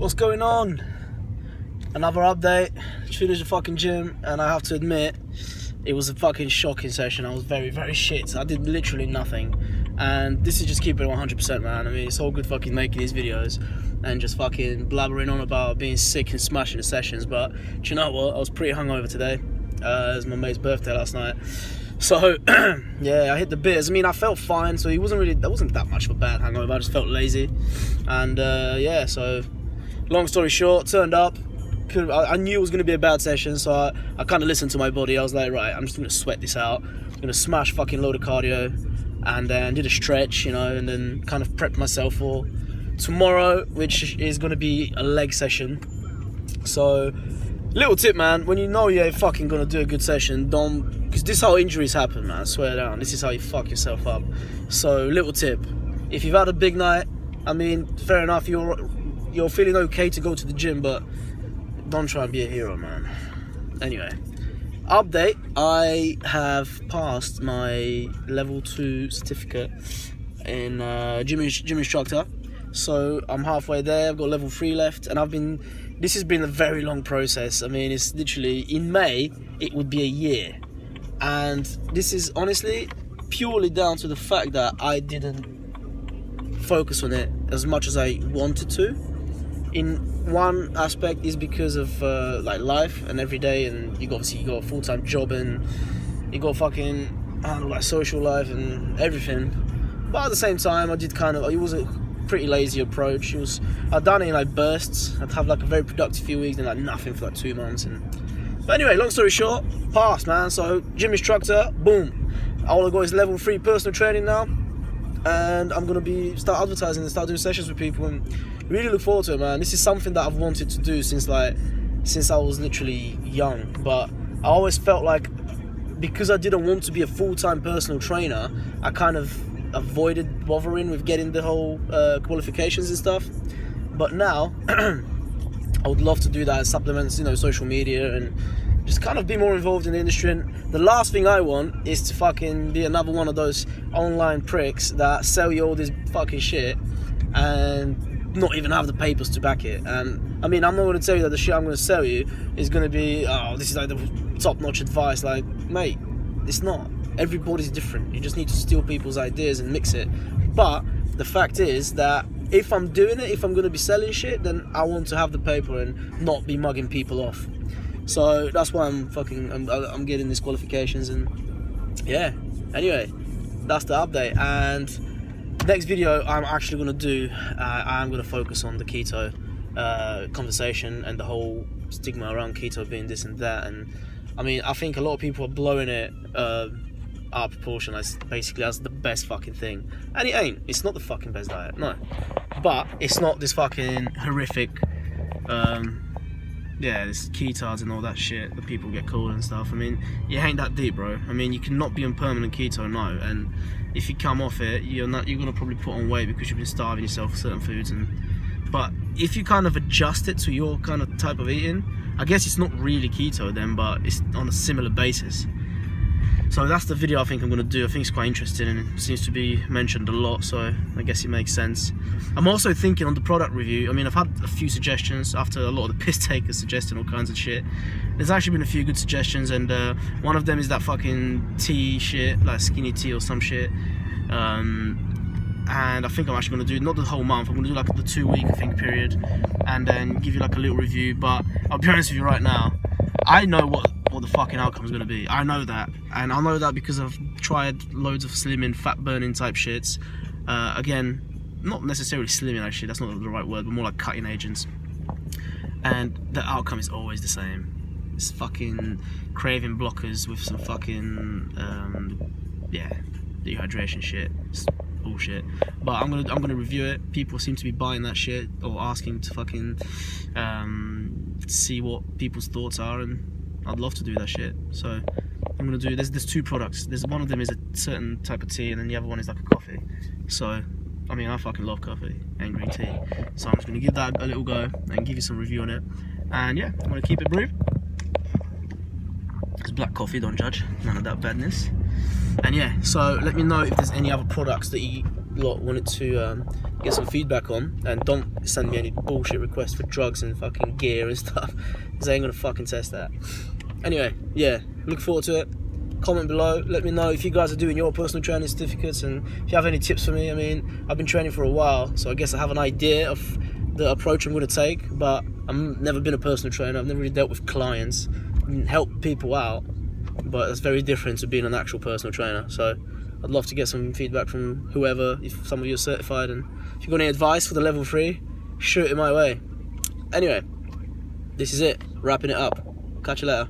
What's going on? Another update. Finished the fucking gym, and I have to admit, it was a fucking shocking session. I was very, very shit. I did literally nothing. And this is just keeping it 100%, man. I mean, it's all good fucking making these videos and just fucking blabbering on about being sick and smashing the sessions. But do you know what? I was pretty hungover today. It was my mate's birthday last night. So, yeah, I hit the beers. I mean, I felt fine, so that wasn't that much of a bad hangover. I just felt lazy. And, yeah, so, long story short, turned up. I knew it was going to be a bad session, so I kind of listened to my body. I was like, right, I'm just going to sweat this out. I'm going to smash fucking load of cardio, and then did a stretch, you know, and then kind of prepped myself for tomorrow, which is going to be a leg session. So, little tip, man, when you know you're fucking going to do a good session, because this is how injuries happen, man, I swear down. This is how you fuck yourself up. So, little tip, if you've had a big night, I mean, fair enough, you're feeling okay to go to the gym, but don't try and be a hero, man. Anyway, update, I have passed my level 2 certificate in gym instructor. So I'm halfway there. I've got level 3 left, and this has been a very long process. I mean, it's literally, in May it would be a year, and this is honestly purely down to the fact that I didn't focus on it as much as I wanted to. In one aspect is because of like life and every day, and you got a full-time job, and you got fucking handle like social life and everything. But at the same time, it was a pretty lazy approach. I'd done it in like bursts. I'd have like a very productive few weeks and like nothing for like 2 months. But anyway, long story short, passed, man. So gym instructor, boom. All I got is level 3 personal training now, and I'm gonna start advertising and start doing sessions with people, and really look forward to it, man. This is something that I've wanted to do since I was literally young, but I always felt like, because I didn't want to be a full-time personal trainer, I kind of avoided bothering with getting the whole qualifications and stuff. But now I would love to do that as supplements, you know, social media, and just kind of be more involved in the industry. And the last thing I want is to fucking be another one of those online pricks that sell you all this fucking shit and not even have the papers to back it. And I mean, I'm not going to tell you that the shit I'm going to sell you is going to be, oh, this is like the top-notch advice. Like, mate, it's not. Everybody's different. You just need to steal people's ideas and mix it. But the fact is that if I'm doing it, if I'm going to be selling shit, then I want to have the paper and not be mugging people off. So that's why I'm getting these qualifications. And yeah, anyway, that's the update. And next video I'm actually going to do, I'm going to focus on the keto conversation and the whole stigma around keto being this and that. And I mean, I think a lot of people are blowing it out of proportion as the best fucking thing, and it ain't. It's not the fucking best diet, no, but it's not this fucking horrific this ketones and all that shit that people get called and stuff. I mean, it ain't that deep, bro. I mean, you cannot be on permanent keto, no, and if you come off it, you're gonna probably put on weight because you've been starving yourself for certain foods. But if you kind of adjust it to your kind of type of eating, I guess it's not really keto then, but it's on a similar basis. So that's the video I think I'm going to do. I think it's quite interesting, and it seems to be mentioned a lot, so I guess it makes sense. I'm also thinking on the product review. I mean, I've had a few suggestions after a lot of the piss takers suggesting all kinds of shit. There's actually been a few good suggestions, and one of them is that fucking tea shit, like skinny tea or some shit. And I think I'm actually going to do, not the whole month, I'm going to do like the 2-week, I think, period, and then give you like a little review. But I'll be honest with you right now, I know what the fucking outcome is going to be. I know that, and I know that because I've tried loads of slimming, fat burning type shits. Again, not necessarily slimming actually, that's not the right word, but more like cutting agents, and the outcome is always the same. It's fucking craving blockers with some fucking dehydration shit. It's bullshit. But I'm gonna review it. People seem to be buying that shit or asking to fucking see what people's thoughts are, and I'd love to do that shit. So I'm gonna do, there's 2 products. There's one of them is a certain type of tea, and then the other one is like a coffee. So I mean, I fucking love coffee and green tea. So I'm just gonna give that a little go and give you some review on it. And yeah, I'm gonna keep it brief. It's black coffee, don't judge, none of that badness. And yeah, so let me know if there's any other products that you lot wanted to get some feedback on, and don't send me any bullshit requests for drugs and fucking gear and stuff, because I ain't gonna fucking test that. Anyway, yeah, look forward to it. Comment below, let me know if you guys are doing your personal training certificates, and if you have any tips for me. I mean, I've been training for a while, so I guess I have an idea of the approach I'm going to take, but I've never been a personal trainer. I've never really dealt with clients and helped people out, but it's very different to being an actual personal trainer. So I'd love to get some feedback from whoever, if some of you are certified, and if you've got any advice for the level 3, shoot it my way. Anyway, this is it, wrapping it up. Catch you later.